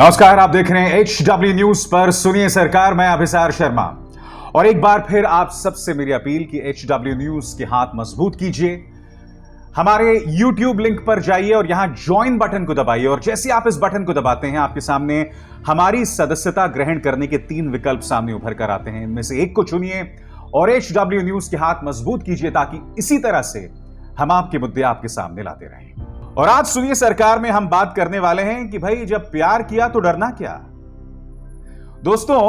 नमस्कार, आप देख रहे हैं HW न्यूज पर सुनिए सरकार। मैं अभिसार शर्मा और एक बार फिर आप सबसे मेरी अपील कि HW न्यूज के हाथ मजबूत कीजिए। हमारे YouTube लिंक पर जाइए और यहां ज्वाइन बटन को दबाइए और जैसे आप इस बटन को दबाते हैं आपके सामने हमारी सदस्यता ग्रहण करने के 3 विकल्प सामने उभर कर आते हैं। इनमें से एक को चुनिए और HW न्यूज के हाथ मजबूत कीजिए ताकि इसी तरह से हम आपके मुद्दे आपके सामने लाते रहें। और आज सुनिए सरकार में हम बात करने वाले हैं कि भाई जब प्यार किया तो डरना क्या। दोस्तों,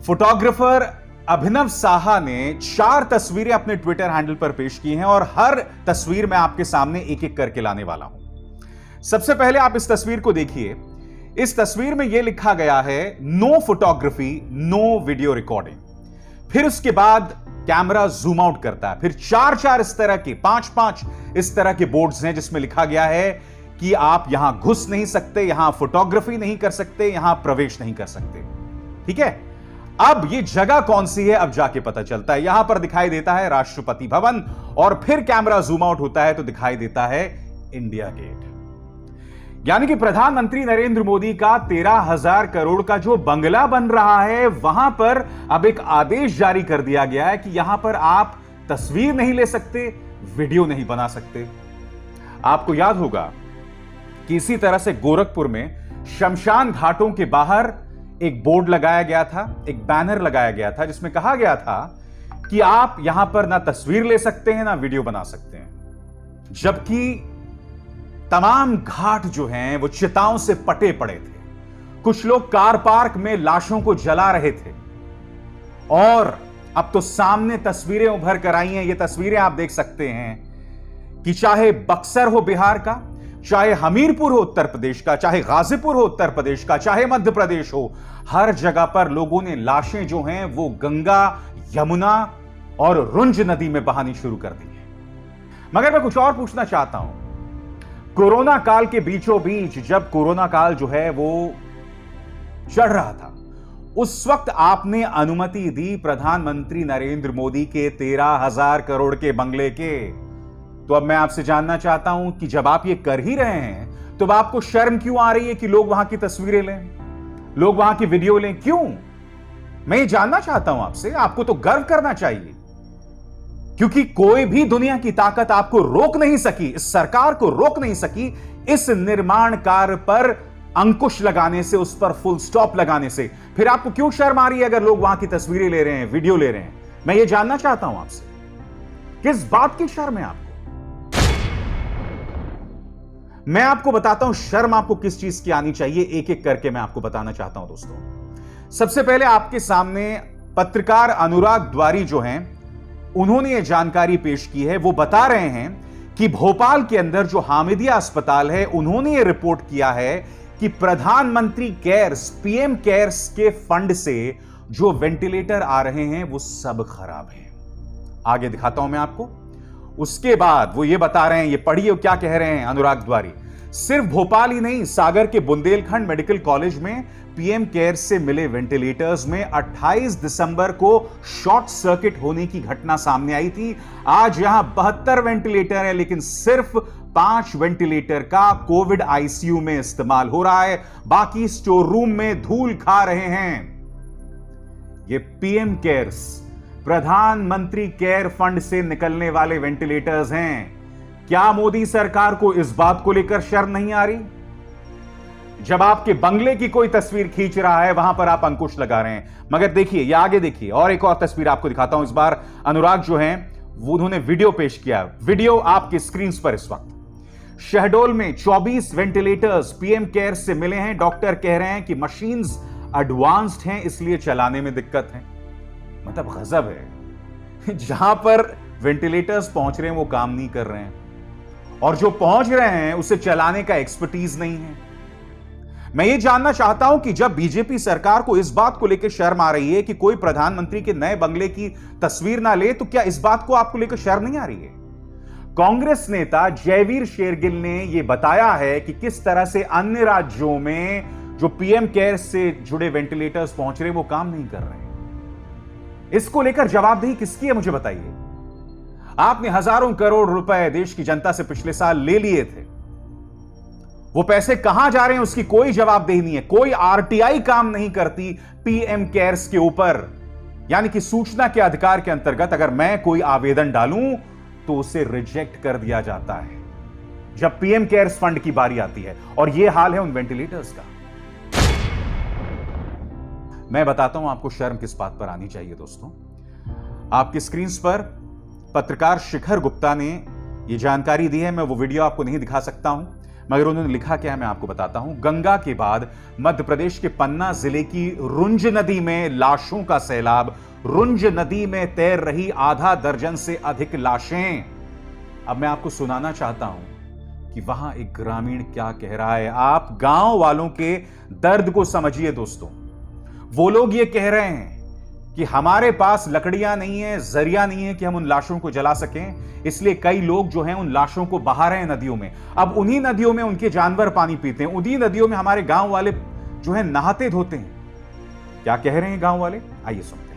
फोटोग्राफर अभिनव साहा ने 4 तस्वीरें अपने ट्विटर हैंडल पर पेश की हैं और हर तस्वीर मैं आपके सामने एक एक करके लाने वाला हूं। सबसे पहले आप इस तस्वीर को देखिए। इस तस्वीर में यह लिखा गया है no photography no video recording. फिर उसके बाद कैमरा जूम आउट करता है। फिर 4 इस तरह के 5 इस तरह के बोर्ड्स हैं जिसमें लिखा गया है कि आप यहां घुस नहीं सकते, यहां फोटोग्राफी नहीं कर सकते, यहां प्रवेश नहीं कर सकते। ठीक है, अब ये जगह कौन सी है अब जाके पता चलता है। यहां पर दिखाई देता है राष्ट्रपति भवन और फिर कैमरा जूम आउट होता है तो दिखाई देता है इंडिया गेट। यानी कि प्रधानमंत्री नरेंद्र मोदी का 13,000 करोड़ का जो बंगला बन रहा है वहां पर अब एक आदेश जारी कर दिया गया है कि यहां पर आप तस्वीर नहीं ले सकते, वीडियो नहीं बना सकते। आपको याद होगा कि इसी तरह से गोरखपुर में शमशान घाटों के बाहर एक बोर्ड लगाया गया था, एक बैनर लगाया गया था जिसमें कहा गया था कि आप यहां पर ना तस्वीर ले सकते हैं ना वीडियो बना सकते हैं। जबकि तमाम घाट जो हैं वो चिताओं से पटे पड़े थे। कुछ लोग कार पार्क में लाशों को जला रहे थे और अब तो सामने तस्वीरें उभर कर आई हैं। ये तस्वीरें आप देख सकते हैं कि चाहे बक्सर हो बिहार का, चाहे हमीरपुर हो उत्तर प्रदेश का, चाहे गाजीपुर हो उत्तर प्रदेश का, चाहे मध्य प्रदेश हो, हर जगह पर लोगों ने लाशें जो हैं वो गंगा, यमुना और रुंज नदी में बहानी शुरू कर दी है। मगर मैं कुछ और पूछना चाहता हूं। कोरोना काल के बीचों बीच जब कोरोना काल जो है वो चढ़ रहा था, उस वक्त आपने अनुमति दी प्रधानमंत्री नरेंद्र मोदी के 13,000 करोड़ के बंगले के। तो अब मैं आपसे जानना चाहता हूं कि जब आप ये कर ही रहे हैं तो अब आपको शर्म क्यों आ रही है कि लोग वहां की तस्वीरें लें, लोग वहां की वीडियो लें? क्यों? मैं ये जानना चाहता हूं आपसे। आपको तो गर्व करना चाहिए क्योंकि कोई भी दुनिया की ताकत आपको रोक नहीं सकी, इस सरकार को रोक नहीं सकी इस निर्माण कार्य पर अंकुश लगाने से, उस पर फुल स्टॉप लगाने से। फिर आपको क्यों शर्म आ रही है अगर लोग वहां की तस्वीरें ले रहे हैं, वीडियो ले रहे हैं? मैं ये जानना चाहता हूं आपसे, किस बात की शर्म है आपको? मैं आपको बताता हूं शर्म आपको किस चीज की आनी चाहिए, एक एक करके मैं आपको बताना चाहता हूं। दोस्तों, सबसे पहले आपके सामने पत्रकार अनुराग द्वारी जो हैं उन्होंने ये जानकारी पेश की है। वो बता रहे हैं कि भोपाल के अंदर जो हामिदिया अस्पताल है उन्होंने ये रिपोर्ट किया है कि प्रधानमंत्री केयर्स, पीएम केयर्स के फंड से जो वेंटिलेटर आ रहे हैं वो सब खराब हैं। आगे दिखाता हूं मैं आपको। उसके बाद वो ये बता रहे हैं, ये पढ़िए क्या कह रहे हैं अनुराग द्वारी। सिर्फ भोपाल ही नहीं, सागर के बुंदेलखंड मेडिकल कॉलेज में पीएम केयर से मिले वेंटिलेटर्स में 28 दिसंबर को शॉर्ट सर्किट होने की घटना सामने आई थी। आज यहां 72 वेंटिलेटर है लेकिन सिर्फ 5 वेंटिलेटर का कोविड आईसीयू में इस्तेमाल हो रहा है, बाकी स्टोर रूम में धूल खा रहे हैं। ये पीएम केयर्स, प्रधानमंत्री केयर फंड से निकलने वाले वेंटिलेटर्स हैं। क्या मोदी सरकार को इस बात को लेकर शर्म नहीं आ रही? जब आपके बंगले की कोई तस्वीर खींच रहा है वहां पर आप अंकुश लगा रहे हैं। मगर देखिए, ये आगे देखिए और एक और तस्वीर आपको दिखाता हूं। इस बार अनुराग जो हैं वो उन्होंने वीडियो पेश किया। वीडियो आपके स्क्रीन पर इस वक्त। शहडोल में 24 वेंटिलेटर्स पीएम केयर से मिले हैं। डॉक्टर कह रहे हैं कि मशीन्स एडवांस्ड हैं इसलिए चलाने में दिक्कत है। मतलब गजब है, जहां पर वेंटिलेटर्स पहुंच रहे हैं वो काम नहीं कर रहे हैं और जो पहुंच रहे हैं उसे चलाने का एक्सपर्टीज नहीं है। मैं ये जानना चाहता हूं कि जब बीजेपी सरकार को इस बात को लेकर शर्म आ रही है कि कोई प्रधानमंत्री के नए बंगले की तस्वीर ना ले, तो क्या इस बात को आपको लेकर शर्म नहीं आ रही है? कांग्रेस नेता जयवीर शेरगिल ने यह बताया है कि किस तरह से अन्य राज्यों में जो पीएम केयर से जुड़े वेंटिलेटर्स पहुंच रहे वो काम नहीं कर रहे हैं। इसको लेकर जवाबदेही किसकी है मुझे बताइए। आपने हजारों करोड़ रुपए देश की जनता से पिछले साल ले लिए थे वो पैसे कहां जा रहे हैं उसकी कोई जवाबदेही नहीं है। कोई आरटीआई काम नहीं करती पीएम केयर्स के ऊपर। यानी कि सूचना के अधिकार के अंतर्गत अगर मैं कोई आवेदन डालूं तो उसे रिजेक्ट कर दिया जाता है जब पीएम केयर्स फंड की बारी आती है। और यह हाल है उन वेंटिलेटर्स का। मैं बताता हूं आपको शर्म किस बात पर आनी चाहिए दोस्तों। आपकी स्क्रीन पर पत्रकार शिखर गुप्ता ने यह जानकारी दी है। मैं वो वीडियो आपको नहीं दिखा सकता हूं, मगर उन्होंने लिखा क्या है मैं आपको बताता हूं। गंगा के बाद मध्य प्रदेश के पन्ना जिले की रुंज नदी में लाशों का सैलाब। रुंज नदी में तैर रही आधा दर्जन से अधिक लाशें। अब मैं आपको सुनाना चाहता हूं कि वहां एक ग्रामीण क्या कह रहा है। आप गांव वालों के दर्द को समझिए दोस्तों। वो लोग ये कह रहे हैं कि हमारे पास लकड़ियां नहीं है, जरिया नहीं है कि हम उन लाशों को जला सकें, इसलिए कई लोग जो हैं उन लाशों को बहा रहे हैं नदियों में। अब उन्हीं नदियों में उनके जानवर पानी पीते हैं, उन्हीं नदियों में हमारे गांव वाले जो है नहाते धोते हैं। क्या कह रहे हैं गांव वाले, आइए सुनते हैं।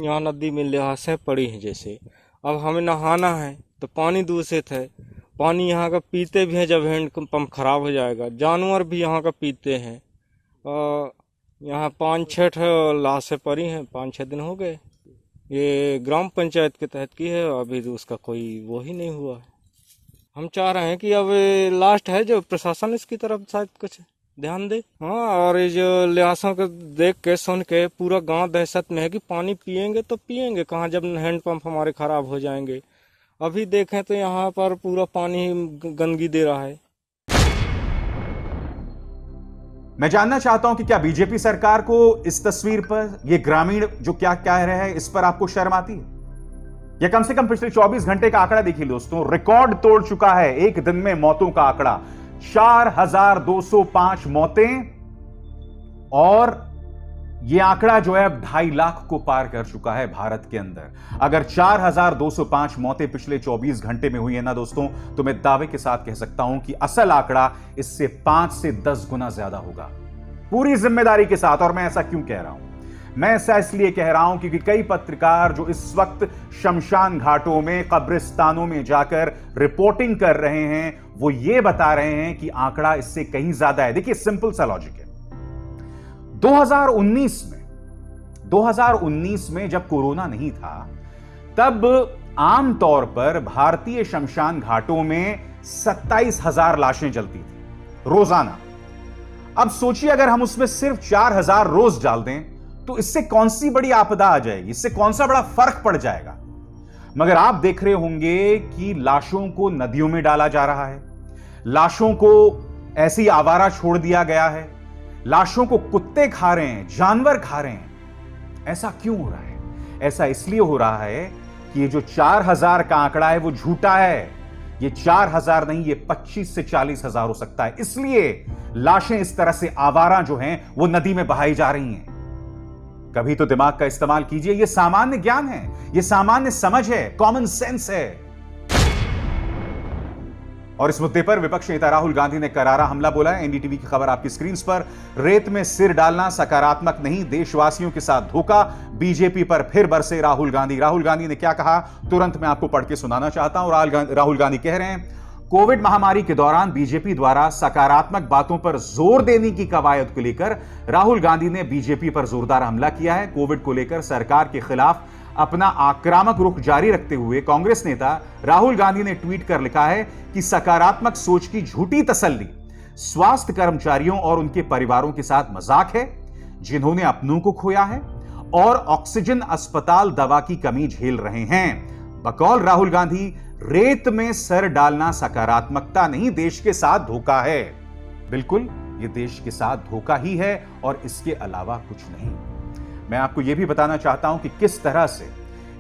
यहाँ नदी में लिहासें पड़ी हैं। जैसे अब हमें नहाना है तो पानी दूषित है। पानी यहाँ का पीते भी हैं, जब हैंड पंप खराब हो जाएगा। जानवर भी यहाँ का पीते हैं। यहाँ 5-6 लाशें पड़ी हैं, 5-6 दिन हो गए। ये ग्राम पंचायत के तहत की है, अभी तो उसका कोई वो ही नहीं हुआ है। हम चाह रहे हैं कि अब लास्ट है, जो प्रशासन इसकी तरफ शायद कुछ ध्यान दे। हाँ, और ये जो लिहासों को देख के सुन के पूरा गांव दहशत में है कि पानी पिएंगे तो पिएंगे कहाँ, जब हैंडपंप हमारे खराब हो जाएंगे। अभी देखें तो यहाँ पर पूरा पानी गंदगी दे रहा है। मैं जानना चाहता हूं कि क्या बीजेपी सरकार को इस तस्वीर पर ये ग्रामीण जो क्या कह रहे हैं इस पर आपको शर्म आती है? या कम से कम पिछले 24 घंटे का आंकड़ा देखिए दोस्तों, रिकॉर्ड तोड़ चुका है एक दिन में मौतों का आंकड़ा। 4205 मौतें, और यह आंकड़ा जो है अब 2.5 लाख को पार कर चुका है भारत के अंदर। अगर 4205 मौतें पिछले 24 घंटे में हुई है ना दोस्तों, तो मैं दावे के साथ कह सकता हूं कि असल आंकड़ा इससे 5 से 10 गुना ज्यादा होगा, पूरी जिम्मेदारी के साथ। और मैं ऐसा क्यों कह रहा हूं? मैं ऐसा इसलिए कह रहा हूं क्योंकि कई पत्रकार जो इस वक्त शमशान घाटों में, कब्रिस्तानों में जाकर रिपोर्टिंग कर रहे हैं, वो ये बता रहे हैं कि आंकड़ा इससे कहीं ज्यादा है। देखिए, सिंपल सा लॉजिक है। 2019 में जब कोरोना नहीं था, तब आमतौर पर भारतीय शमशान घाटों में 27,000 लाशें जलती थी रोजाना। अब सोचिए अगर हम उसमें सिर्फ 4,000 रोज डाल दें तो इससे कौन सी बड़ी आपदा आ जाएगी, इससे कौन सा बड़ा फर्क पड़ जाएगा। मगर आप देख रहे होंगे कि लाशों को नदियों में डाला जा रहा है, लाशों को ऐसी आवारा छोड़ दिया गया है, लाशों को कुत्ते खा रहे हैं, जानवर खा रहे हैं। ऐसा क्यों हो रहा है? ऐसा इसलिए हो रहा है कि ये जो 4,000 का आंकड़ा है वो झूठा है। ये 4,000 नहीं, ये 25 से 40,000 हो सकता है। इसलिए लाशें इस तरह से आवारा जो हैं वो नदी में बहाई जा रही हैं। कभी तो दिमाग का इस्तेमाल कीजिए। ये सामान्य ज्ञान है, ये सामान्य समझ है, कॉमन सेंस है। और इस मुद्दे पर विपक्षी नेता राहुल गांधी ने करारा हमला बोला है। एनडीटीवी की खबर आपकी स्क्रीन पर। रेत में सिर डालना सकारात्मक नहीं, देशवासियों के साथ धोखा। बीजेपी पर फिर बरसे राहुल गांधी। राहुल गांधी ने क्या कहा, तुरंत मैं आपको पढ़ के सुनाना चाहता हूं। राहुल गांधी कह रहे हैं, कोविड महामारी के दौरान बीजेपी द्वारा सकारात्मक बातों पर जोर देने की कवायद को लेकर राहुल गांधी ने बीजेपी पर जोरदार हमला किया है। कोविड को लेकर सरकार के खिलाफ अपना आक्रामक रुख जारी रखते हुए कांग्रेस नेता राहुल गांधी ने ट्वीट कर लिखा है कि सकारात्मक सोच की झूठी तसल्ली स्वास्थ्य कर्मचारियों और उनके परिवारों के साथ मजाक है, जिन्होंने अपनों को खोया है और ऑक्सीजन, अस्पताल, दवा की कमी झेल रहे हैं। बकौल राहुल गांधी, रेत में सर डालना सकारात्मकता नहीं, देश के साथ धोखा है। बिल्कुल, यह देश के साथ धोखा ही है और इसके अलावा कुछ नहीं। मैं आपको यह भी बताना चाहता हूं कि किस तरह से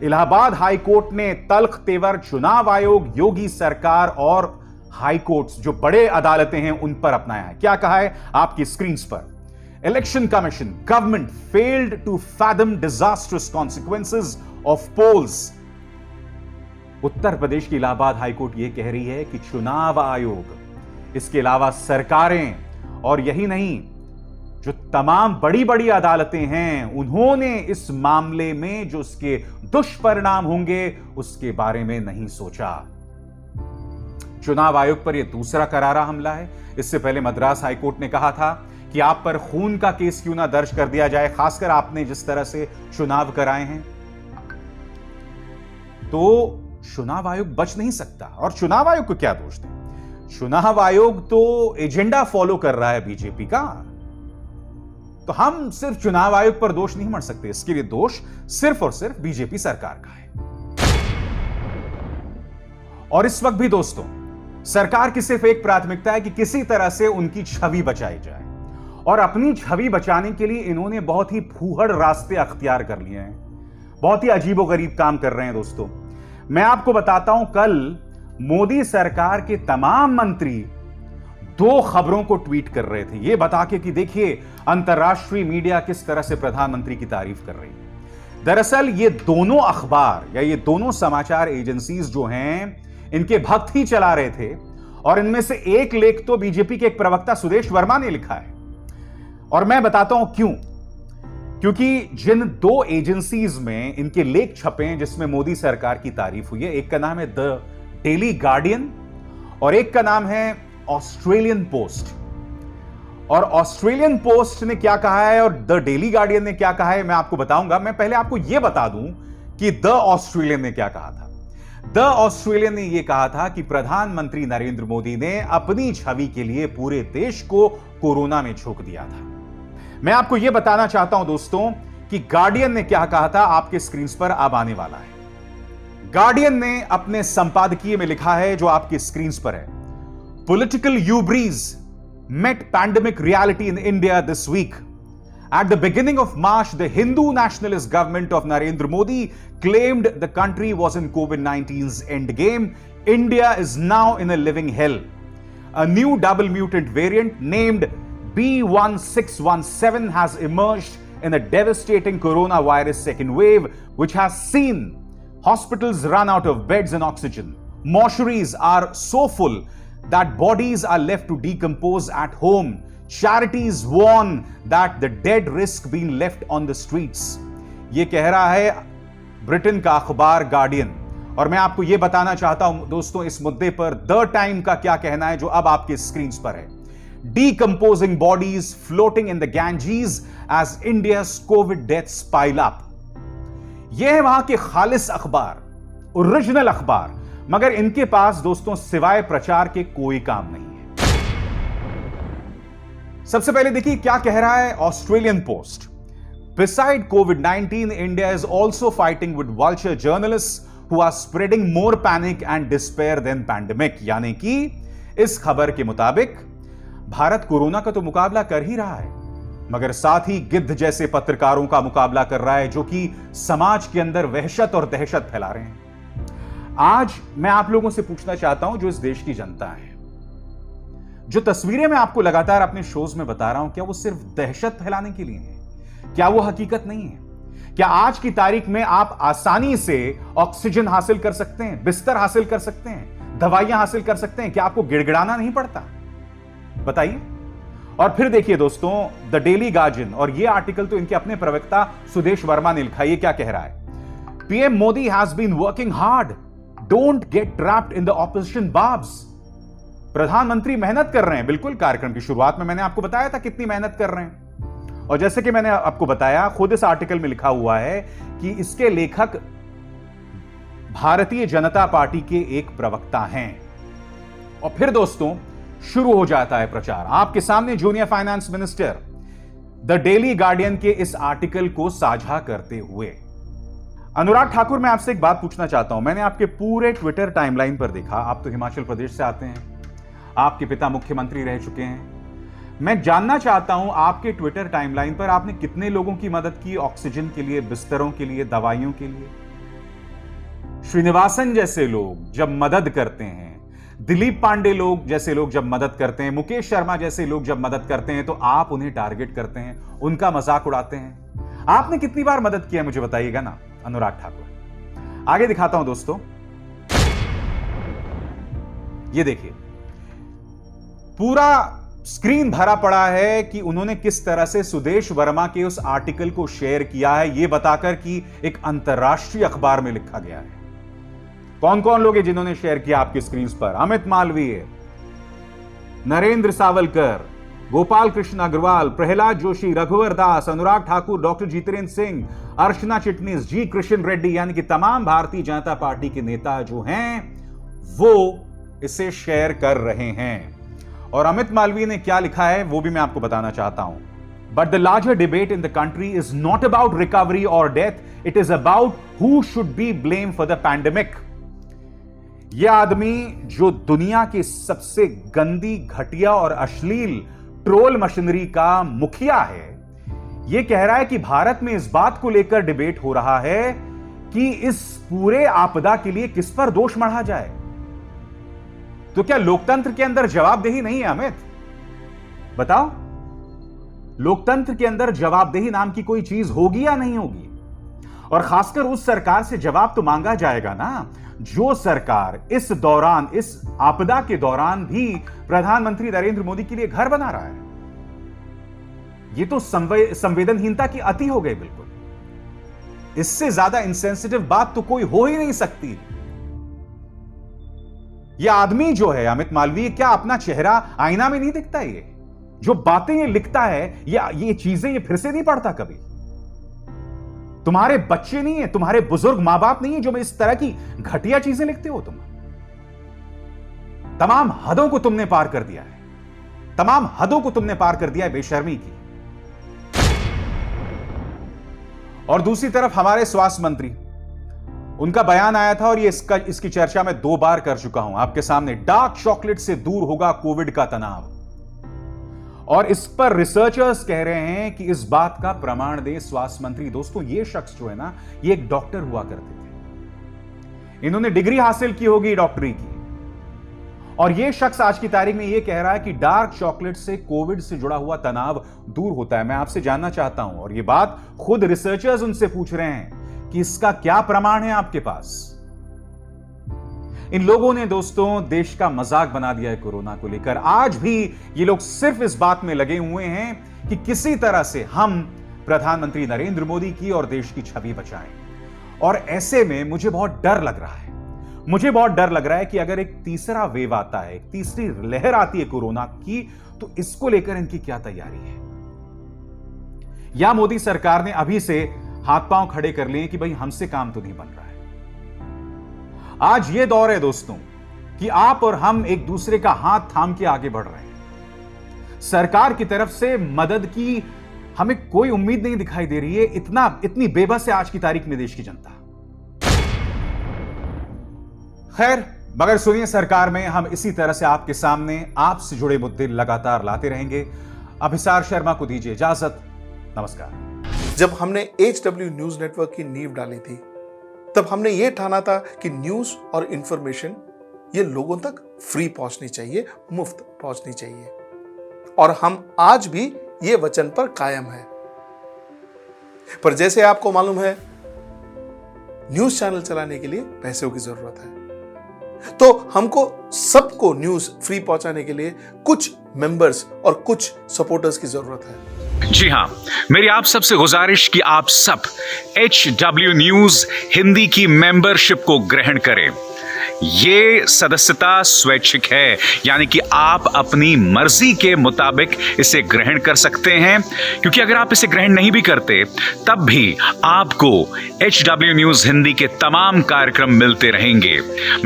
इलाहाबाद हाई कोर्ट ने तल्ख तेवर चुनाव आयोग, योगी सरकार और हाई कोर्ट्स जो बड़े अदालतें हैं उन पर अपनाया है। क्या कहा है आपकी स्क्रीन पर, election commission, government failed to fathom disasters consequences of polls. Uttar Pradesh की इलाहाबाद हाईकोर्ट यह कह रही है कि चुनाव आयोग, इसके अलावा सरकारें और यही नहीं, जो तमाम बड़ी बड़ी अदालतें हैं, उन्होंने इस मामले में जो उसके दुष्परिणाम होंगे उसके बारे में नहीं सोचा। चुनाव आयोग पर यह दूसरा करारा हमला है। इससे पहले मद्रास हाईकोर्ट ने कहा था कि आप पर खून का केस क्यों ना दर्ज कर दिया जाए, खासकर आपने जिस तरह से चुनाव कराए हैं। तो चुनाव आयोग बच नहीं सकता। और चुनाव आयोग को क्या दोष दें? चुनाव आयोग तो एजेंडा फॉलो कर रहा है बीजेपी का, तो हम सिर्फ चुनाव आयोग पर दोष नहीं मढ़ सकते। इसके लिए दोष सिर्फ और सिर्फ बीजेपी सरकार का है। और इस वक्त भी दोस्तों सरकार की सिर्फ एक प्राथमिकता है कि किसी तरह से उनकी छवि बचाई जाए, और अपनी छवि बचाने के लिए इन्होंने बहुत ही फूहड़ रास्ते अख्तियार कर लिए हैं, बहुत ही अजीबोगरीब काम कर रहे हैं। दोस्तों मैं आपको बताता हूं, कल मोदी सरकार के तमाम मंत्री दो खबरों को ट्वीट कर रहे थे, यह बता के कि देखिए अंतर्राष्ट्रीय मीडिया किस तरह से प्रधानमंत्री की तारीफ कर रही है। दरअसल ये दोनों अखबार या ये दोनों समाचार एजेंसीज जो हैं, इनके भक्त ही चला रहे थे। और इनमें से एक लेख तो बीजेपी के एक प्रवक्ता सुदेश वर्मा ने लिखा है, और मैं बताता हूं क्यों। क्योंकि जिन दो एजेंसीज में इनके लेख छपे हैं जिसमें मोदी सरकार की तारीफ हुई है, एक का नाम है द डेली गार्डियन और एक का नाम है ऑस्ट्रेलियन पोस्ट। और ऑस्ट्रेलियन पोस्ट ने क्या कहा है और द डेली गार्डियन ने क्या कहा है मैं आपको बताऊंगा। मैं पहले आपको यह बता दूं कि द ऑस्ट्रेलियन ने क्या कहा था। द ऑस्ट्रेलियन ने यह कहा था कि प्रधानमंत्री नरेंद्र मोदी ने अपनी छवि के लिए पूरे देश को कोरोना में झोंक दिया था। मैं आपको यह बताना चाहता हूं दोस्तों कि गार्डियन ने क्या कहा था, आपके स्क्रीन पर अब आने वाला है। गार्डियन ने अपने संपादकीय में लिखा है जो आपकी स्क्रीन पर है, political यूब्रीज met pandemic reality in India this week. At the beginning of March, the Hindu nationalist government of Narendra Modi claimed the country was in COVID-19's endgame. India is now in a living hell. A new double mutant variant named B1617 has emerged in a devastating coronavirus second wave, which has seen hospitals run out of beds and oxygen. Mortuaries are so full that bodies are left to decompose at home. Charities warn that the dead risk being left on the streets. ये कह रहा है Britain का अखबार guardian. और मैं आपको ये बताना चाहता हूं दोस्तों इस मुद्दे पर द टाइम का क्या कहना है जो अब आपके स्क्रीन पर है। Decomposing bodies floating in the Ganges as India's COVID deaths pile up. यह है वहां के खालिस अखबार, ओरिजिनल अखबार, मगर इनके पास दोस्तों सिवाय प्रचार के कोई काम नहीं है। सबसे पहले देखिए क्या कह रहा है Australian post. Beside COVID-19, India is also fighting with vulture journalists who are spreading more panic and despair than pandemic. यानी कि इस खबर के मुताबिक भारत कोरोना का तो मुकाबला कर ही रहा है, मगर साथ ही गिद्ध जैसे पत्रकारों का मुकाबला कर रहा है जो कि समाज के अंदर वहशत और दहशत फैला रहे हैं। आज मैं आप लोगों से पूछना चाहता हूं, जो इस देश की जनता है, जो तस्वीरें मैं आपको लगातार अपने शोज में बता रहा हूं, क्या वो सिर्फ दहशत फैलाने के लिए है? क्या वो हकीकत नहीं है? क्या आज की तारीख में आप आसानी से ऑक्सीजन हासिल कर सकते हैं, बिस्तर हासिल कर सकते हैं, दवाइयां हासिल कर सकते हैं? क्या आपको गिड़गिड़ाना नहीं पड़ता? बताइए। और फिर देखिए दोस्तों द डेली गार्जियन, और ये आर्टिकल तो इनके अपने प्रवक्ता सुदेश वर्मा ने लिखा। ये क्या कह रहा है? PM Modi has been working hard, don't get trapped in the opposition barbs. प्रधानमंत्री मेहनत कर रहे हैं। बिल्कुल, कार्यक्रम की शुरुआत में मैंने आपको बताया था कितनी मेहनत कर रहे हैं। और जैसे कि मैंने आपको बताया, खुद इस आर्टिकल में लिखा हुआ है कि इसके लेखक भारतीय जनता पार्टी के एक प्रवक्ता हैं। और फिर दोस्तों शुरू हो जाता है प्रचार। आपके सामने junior finance minister the daily guardian के इस आर्टिकल को साझा करते हुए। अनुराग ठाकुर, मैं आपसे एक बात पूछना चाहता हूं। मैंने आपके पूरे ट्विटर टाइमलाइन पर देखा, आप तो हिमाचल प्रदेश से आते हैं, आपके पिता मुख्यमंत्री रह चुके हैं। मैं जानना चाहता हूं आपके ट्विटर टाइमलाइन पर आपने कितने लोगों की मदद की ऑक्सीजन के लिए, बिस्तरों के लिए, दवाइयों के लिए? श्रीनिवासन जैसे लोग जब मदद करते हैं, दिलीप पांडे लोग जैसे लोग जब मदद करते हैं, मुकेश शर्मा जैसे लोग जब मदद करते हैं, तो आप उन्हें टारगेट करते हैं, उनका मजाक उड़ाते हैं। आपने कितनी बार मदद किया मुझे बताइएगा ना अनुराग ठाकुर। आगे दिखाता हूं दोस्तों, ये देखिए पूरा स्क्रीन भरा पड़ा है कि उन्होंने किस तरह से सुदेश वर्मा के उस आर्टिकल को शेयर किया है, यह बताकर कि एक अंतर्राष्ट्रीय अखबार में लिखा गया है। कौन कौन लोग हैं जिन्होंने शेयर किया आपकी स्क्रीन पर? अमित मालवीय, नरेंद्र सावलकर, गोपाल कृष्ण अग्रवाल, प्रहलाद जोशी, रघुवर दास, अनुराग ठाकुर, डॉक्टर जितेंद्र सिंह, अर्चना चिटनीस, जी कृष्ण रेड्डी, यानी कि तमाम भारतीय जनता पार्टी के नेता जो हैं वो इसे शेयर कर रहे हैं। और अमित मालवीय ने क्या लिखा है वो भी मैं आपको बताना चाहता हूं। But the larger debate in the country is not about recovery और death, it is about who should be blame for the pandemic. यह आदमी जो दुनिया की सबसे गंदी, घटिया और अश्लील ट्रोल मशीनरी का मुखिया है, यह कह रहा है कि भारत में इस बात को लेकर डिबेट हो रहा है कि इस पूरे आपदा के लिए किस पर दोष मढ़ा जाए। तो क्या लोकतंत्र के अंदर जवाबदेही नहीं है अमित? बताओ, लोकतंत्र के अंदर जवाबदेही नाम की कोई चीज होगी या नहीं होगी? और खासकर उस सरकार से जवाब तो मांगा जाएगा ना जो सरकार इस दौरान, इस आपदा के दौरान भी प्रधानमंत्री नरेंद्र मोदी के लिए घर बना रहा है। यह तो संवेदनहीनता की अति हो गई बिल्कुल। इससे ज्यादा इंसेंसिटिव बात तो कोई हो ही नहीं सकती। यह आदमी जो है अमित मालवीय, क्या अपना चेहरा आईना में नहीं दिखता? ये जो बातें ये लिखता है, ये चीजें ये फिर से नहीं पढ़ता कभी? तुम्हारे बच्चे नहीं है, तुम्हारे बुजुर्ग मां बाप नहीं है जो इस तरह की घटिया चीजें लिखते हो? तुम तमाम हदों को तुमने पार कर दिया है, तमाम हदों को तुमने पार कर दिया है बेशर्मी की। और दूसरी तरफ हमारे स्वास्थ्य मंत्री, उनका बयान आया था और ये इसकी चर्चा मैं 2 बार कर चुका हूं आपके सामने। डार्क चॉकलेट से दूर होगा कोविड का तनाव। और इस पर रिसर्चर्स कह रहे हैं कि इस बात का प्रमाण दे स्वास्थ्य मंत्री। दोस्तों, ये शख्स जो है ना, ये एक डॉक्टर हुआ करते थे, इन्होंने डिग्री हासिल की होगी डॉक्टरी की, और ये शख्स आज की तारीख में ये कह रहा है कि डार्क चॉकलेट से कोविड से जुड़ा हुआ तनाव दूर होता है। मैं आपसे जानना चाहता हूं, और ये बात खुद रिसर्चर्स उनसे पूछ रहे हैं कि इसका क्या प्रमाण है आपके पास? इन लोगों ने दोस्तों देश का मजाक बना दिया है कोरोना को लेकर। आज भी ये लोग सिर्फ इस बात में लगे हुए हैं कि किसी तरह से हम प्रधानमंत्री नरेंद्र मोदी की और देश की छवि बचाएं। और ऐसे में मुझे बहुत डर लग रहा है, मुझे बहुत डर लग रहा है कि अगर एक तीसरा वेव आता है, एक तीसरी लहर आती है कोरोना की, तो इसको लेकर इनकी क्या तैयारी है? या मोदी सरकार ने अभी से हाथ पांव खड़े कर लिए कि भाई हमसे काम तो नहीं बन रहा है। आज ये दौर है दोस्तों कि आप और हम एक दूसरे का हाथ थाम के आगे बढ़ रहे हैं। सरकार की तरफ से मदद की हमें कोई उम्मीद नहीं दिखाई दे रही है। इतनी बेबस है आज की तारीख में देश की जनता। खैर, मगर सुनिए, सरकार में हम इसी तरह से आपके सामने आपसे जुड़े मुद्दे लगातार लाते रहेंगे। अभिसार शर्मा को दीजिए इजाजत। नमस्कार। जब हमने HW न्यूज नेटवर्क की नींव डाली थी, तब हमने यह ठाना था कि न्यूज और इंफॉर्मेशन ये लोगों तक फ्री पहुंचनी चाहिए, मुफ्त पहुंचनी चाहिए, और हम आज भी ये वचन पर कायम हैं। पर जैसे आपको मालूम है, न्यूज चैनल चलाने के लिए पैसों की जरूरत है, तो हमको सबको न्यूज फ्री पहुंचाने के लिए कुछ मेंबर्स और कुछ सपोर्टर्स की जरूरत है। जी हाँ, मेरी आप सबसे गुजारिश कि आप सब HW न्यूज हिंदी की मेंबरशिप को ग्रहण करें। ये सदस्यता स्वैच्छिक है, यानी कि आप अपनी मर्जी के मुताबिक इसे ग्रहण कर सकते हैं, क्योंकि अगर आप इसे ग्रहण नहीं भी करते तब भी आपको HW न्यूज हिंदी के तमाम कार्यक्रम मिलते रहेंगे।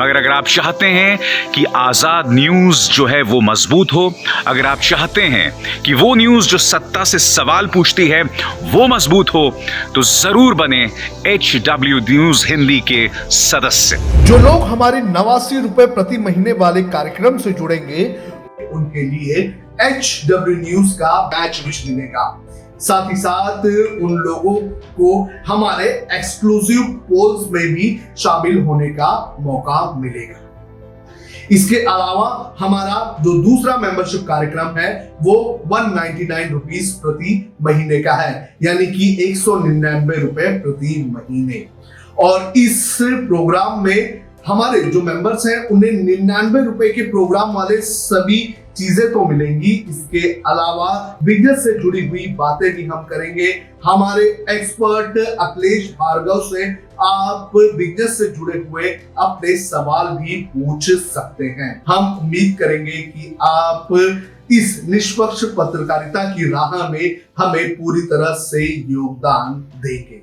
मगर अगर आप चाहते हैं कि आजाद न्यूज जो है वो मजबूत हो, अगर आप चाहते हैं कि वो न्यूज जो सत्ता से सवाल पूछती है वो मजबूत हो, तो जरूर बने HW न्यूज हिंदी के सदस्य। जो लोग हमारे 89 रुपए प्रति महीने वाले कार्यक्रम से जुड़ेंगे, उनके लिए HW न्यूज का बैच विश मिलेगा। साथ ही साथ उन लोगों को हमारे एक्सक्लूसिव पोल्स में भी शामिल होने का मौका मिलेगा। इसके अलावा हमारा जो दूसरा मेंबरशिप कार्यक्रम है वो 199 रुपीस प्रति महीने का है, यानी कि 199 रुपए प्रति महीने। और इस प्रोग्राम में हमारे जो मेंबर्स हैं उन्हें 99 रुपए के प्रोग्राम वाले सभी चीजें तो मिलेंगी, इसके अलावा बिजनेस से जुड़ी हुई बातें भी हम करेंगे। हमारे एक्सपर्ट अखिलेश भार्गव से आप बिजनेस से जुड़े हुए अपने सवाल भी पूछ सकते हैं। हम उम्मीद करेंगे कि आप इस निष्पक्ष पत्रकारिता की राह में हमें पूरी तरह से योगदान देंगे।